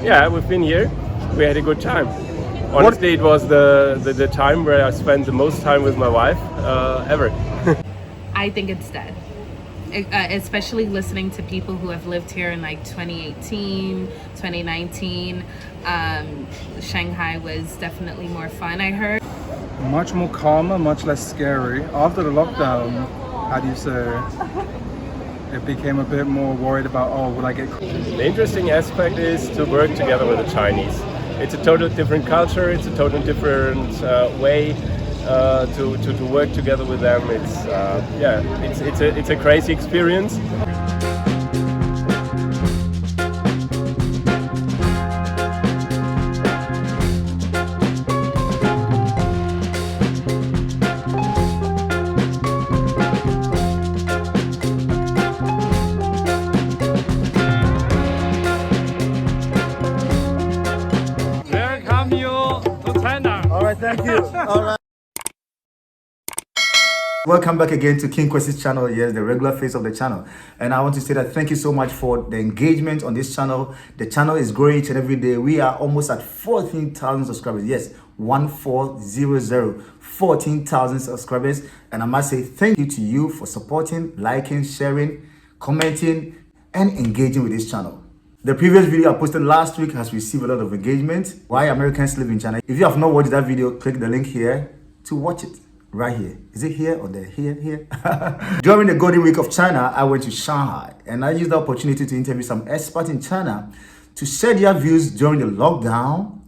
Yeah, we've been here. We had a good time. Honestly, it was the time where I spent the most time with my wife ever. I think it's dead. Especially listening to people who have lived here in like 2018, 2019. Shanghai was definitely more fun, I heard. Much more calmer, much less scary. After the lockdown, how do you say, it became a bit more worried about, oh, will I get caught? The interesting aspect is to work together with the Chinese. It's a totally different culture. It's a totally different way to work together with them. It's a crazy experience. Welcome you to China. All right, thank you. All right. Welcome back again to KWESI's channel. Yes, the regular face of the channel. And I want to say that thank you so much for the engagement on this channel. The channel is growing each and every day. We are almost at 14,000 subscribers. Yes, 1400, 14,000 subscribers. And I must say thank you to you for supporting, liking, sharing, commenting, and engaging with this channel. The previous video I posted last week has received a lot of engagement. Why Americans live in China. If you have not watched that video, click the link here to watch it. Right here. Is it here or there? Here. During the Golden Week of China, I went to Shanghai and I used the opportunity to interview some experts in China to share their views during the lockdown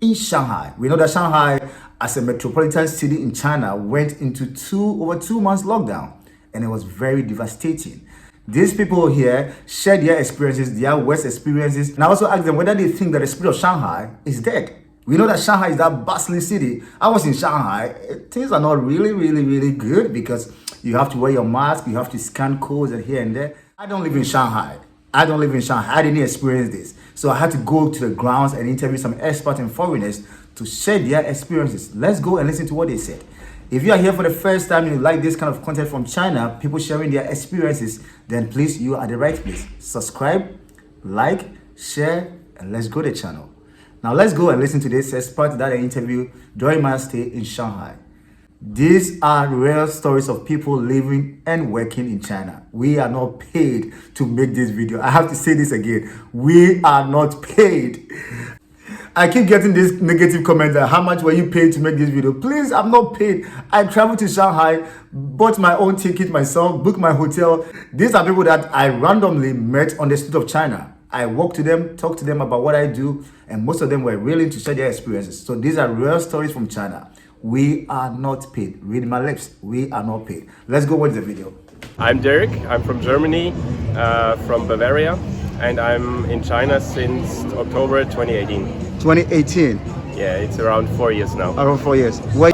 in Shanghai. We know that Shanghai, as a metropolitan city in China, went into over 2 months lockdown, and it was very devastating. These people here shared their experiences, their worst experiences, and I also asked them whether they think that the spirit of Shanghai is dead. We know that Shanghai is that bustling city. I was in Shanghai. Things are not really good because you have to wear your mask, you have to scan codes and here and there. I don't live in Shanghai. I didn't experience this. So I had to go to the grounds and interview some experts and foreigners to share their experiences. Let's go and listen to what they said. If you are here for the first time and you like this kind of content from China, people sharing their experiences, then please, you are at the right place. Subscribe, like, share, and let's grow the channel. Now let's go and listen to this expert that I interviewed during my stay in Shanghai. These are real stories of people living and working in China. We are not paid to make this video. I have to say this again. We are not paid. I keep getting this negative comment that how much were you paid to make this video? Please, I'm not paid. I traveled to Shanghai, bought my own ticket myself, booked my hotel. These are people that I randomly met on the street of China. I walked to them, talked to them about what I do, and most of them were willing to share their experiences. So these are real stories from China. We are not paid. Read my lips. We are not paid. Let's go watch the video. I'm Derek. I'm from Germany, from Bavaria, and I'm in China since October 2018. 2018. Yeah, it's around 4 years now. Around 4 years. My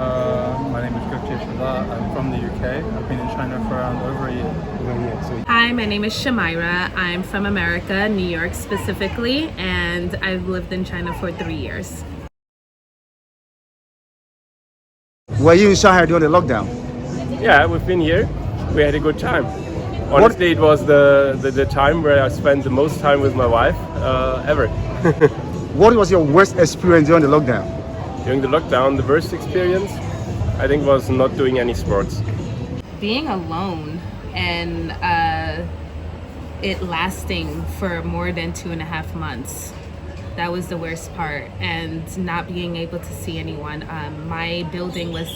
name is KWESI. I'm from the UK. I've been in China for around over a year. Hi, my name is Shamira. I'm from America, New York specifically, and I've lived in China for 3 years. Were you in Shanghai during the lockdown? Yeah, we've been here. We had a good time. Honestly, it was the time where I spent the most time with my wife ever. What was your worst experience during the lockdown? During the lockdown, the worst experience, I think, was not doing any sports. Being alone and it lasting for more than 2.5 months. That was the worst part, and not being able to see anyone. My building was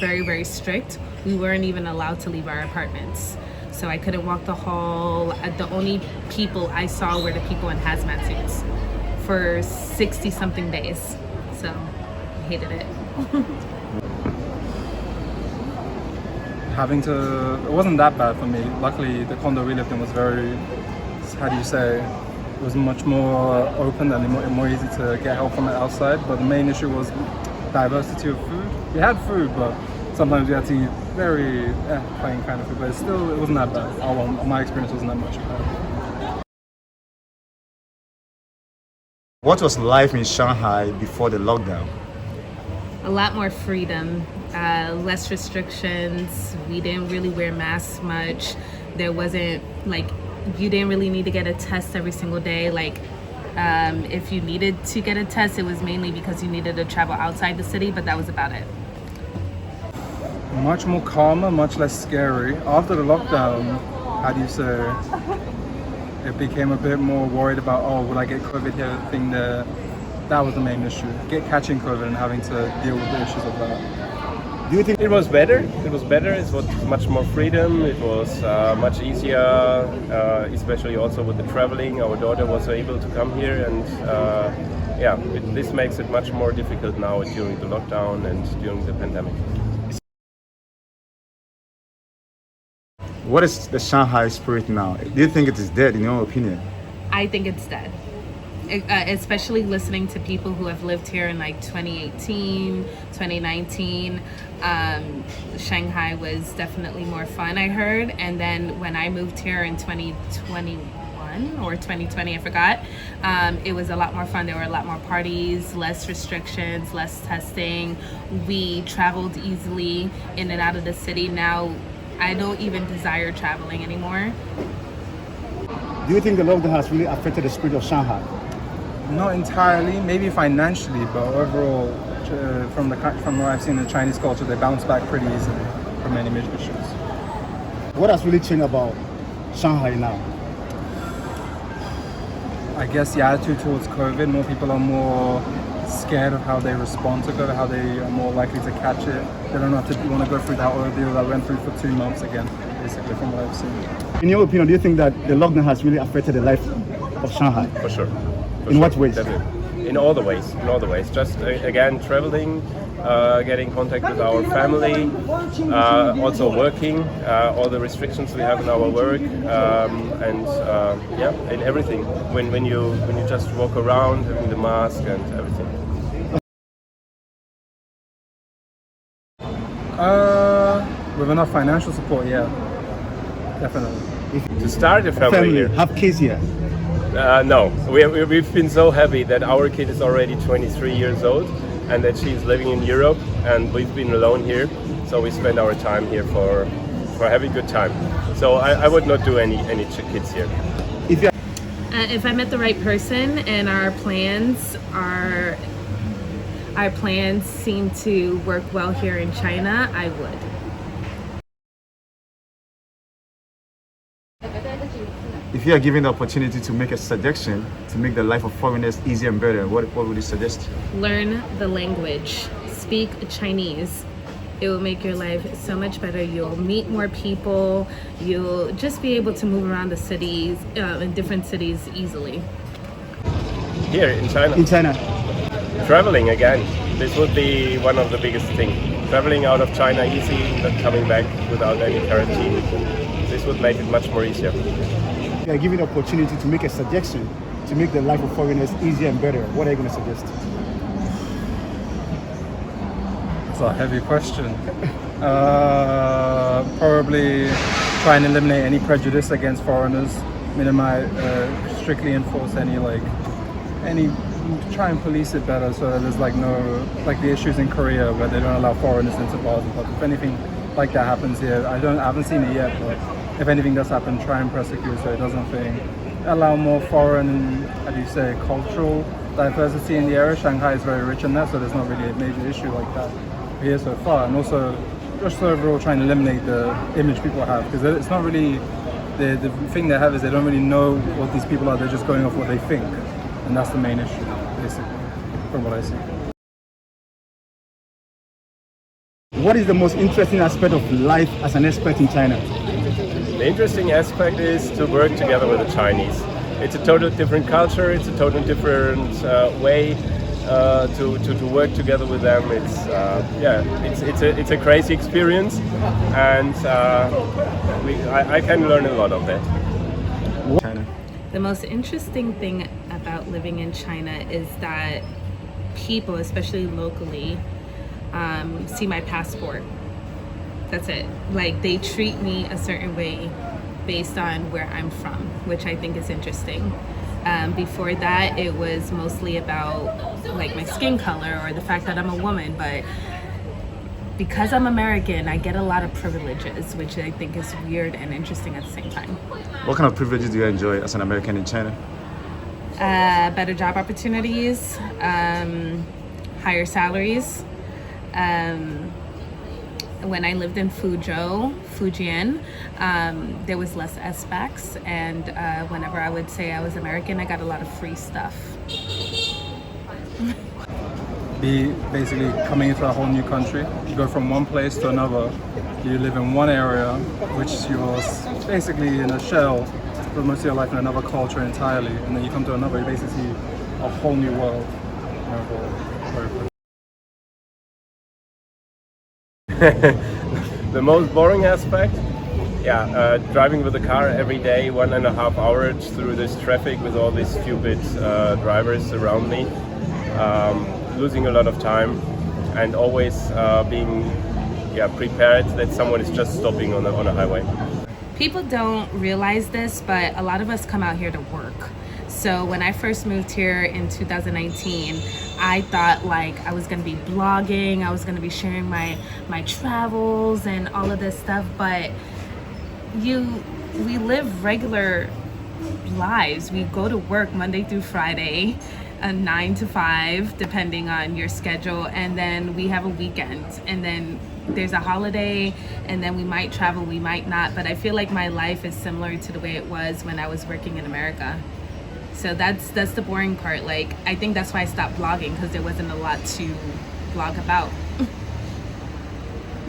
very strict. We weren't even allowed to leave our apartments. So I couldn't walk the hall. The only people I saw were the people in hazmat suits for 60 something days. So I hated it. It wasn't that bad for me. Luckily, the condo we lived in was very, how do you say, it was much more open and more easy to get help from the outside. But the main issue was diversity of food. We had food, but sometimes we had to eat very plain kind of food. But still, it wasn't that bad. Well, my experience wasn't that much bad. What was life in Shanghai before the lockdown? A lot more freedom, less restrictions. We didn't really wear masks much. There wasn't like, you didn't really need to get a test every single day. Like If you needed to get a test, it was mainly because you needed to travel outside the city, but that was about it. Much more calmer, much less scary. After the lockdown, how do you say, it became a bit more worried about, oh, would I get COVID here, thing there. That was the main issue. Catching COVID and having to deal with the issues of that. Do you think it was better? It was better. It was much more freedom. It was much easier, especially also with the traveling. Our daughter was able to come here, and this makes it much more difficult now during the lockdown and during the pandemic. What is the Shanghai spirit now? Do you think it is dead, in your opinion? I think it's dead. Especially listening to people who have lived here in like 2018, 2019. Shanghai was definitely more fun, I heard. And then when I moved here in 2021 or 2020, I forgot, it was a lot more fun. There were a lot more parties, less restrictions, less testing. We traveled easily in and out of the city. Now, I don't even desire traveling anymore. Do you think the lockdown has really affected the spirit of Shanghai? Not entirely, maybe financially, but overall, from what I've seen in the Chinese culture, they bounce back pretty easily from many major issues. What has really changed about Shanghai now? I guess the attitude towards COVID, more people are more scared of how they respond to COVID, how they are more likely to catch it. They don't have to want to go through that ordeal that went through for 2 months again, basically, from what I've seen. In your opinion, do you think that the lockdown has really affected the life of Shanghai? For sure. In what ways? Definitely. In all the ways. In all the ways. Just again, traveling, getting contact with our family, also working, all the restrictions we have in our work, in everything. When you just walk around, having the mask and everything. With enough financial support, yeah, definitely. To start a family here. Have kids here? No, we've been so happy that our kid is already 23 years old and that she's living in Europe, and we've been alone here, so we spend our time here for having a good time. So I would not do any kids here. If I met the right person and our plans seem to work well here in China, I would. If you are given the opportunity to make a suggestion to make the life of foreigners easier and better, what would you suggest? Learn the language. Speak Chinese. It will make your life so much better. You'll meet more people. You'll just be able to move around the cities, in different cities easily. Here in China? In China. Traveling again. This would be one of the biggest things. Traveling out of China easy, not coming back without any quarantine. This would make it much more easier. If you are given the opportunity to make a suggestion to make the life of foreigners easier and better, what are you going to suggest? It's a heavy question. Probably try and eliminate any prejudice against foreigners, minimize, strictly enforce try and police it better so that there's like the issues in Korea where they don't allow foreigners into bars and pubs. If anything like that happens here, I haven't seen it yet, but if anything does happen, try and prosecute so it doesn't allow more foreign, cultural diversity in the area. Shanghai is very rich in that, so there's not really a major issue like that here so far. And also, just overall trying to eliminate the image people have, because it's not really, the thing they have is they don't really know what these people are, they're just going off what they think. And that's the main issue, basically, from what I see. What is the most interesting aspect of life as an expat in China? The interesting aspect is to work together with the Chinese. It's a totally different culture, it's a totally different way to work together with them. It's a crazy experience, and I can learn a lot of that. The most interesting thing about living in China is that people, especially locally, see my passport. That's it. Like, they treat me a certain way based on where I'm from, which I think is interesting. Before that, it was mostly about like my skin color or the fact that I'm a woman, but because I'm American, I get a lot of privileges, which I think is weird and interesting at the same time. What kind of privileges do you enjoy as an American in China? better job opportunities, higher salaries. When I lived in Fujian, there was less expats, and whenever I would say I was American, I got a lot of free stuff. Be basically coming into a whole new country. You go from one place to another. You live in one area, which you're basically in a shell for most of your life in another culture entirely, and then you come to another, you basically see a whole new world. The most boring aspect, driving with a car every day, 1.5 hours through this traffic with all these stupid drivers around me, losing a lot of time, and always being prepared that someone is just stopping on a highway. People don't realize this, but a lot of us come out here to work. So when I first moved here in 2019, I thought like I was gonna be blogging, I was gonna be sharing my travels and all of this stuff, but we live regular lives. We go to work Monday through Friday, 9 to 5, depending on your schedule, and then we have a weekend, and then there's a holiday, and then we might travel, we might not, but I feel like my life is similar to the way it was when I was working in America. So that's the boring part. Like, I think that's why I stopped blogging, because there wasn't a lot to blog about.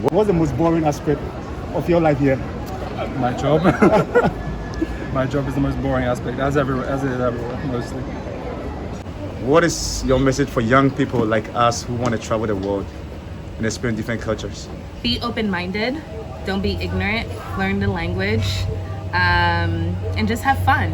What was the most boring aspect of your life here? My job. My job is the most boring aspect, as it is everywhere, mostly. What is your message for young people like us who want to travel the world and experience different cultures? Be open-minded, don't be ignorant, learn the language, and just have fun.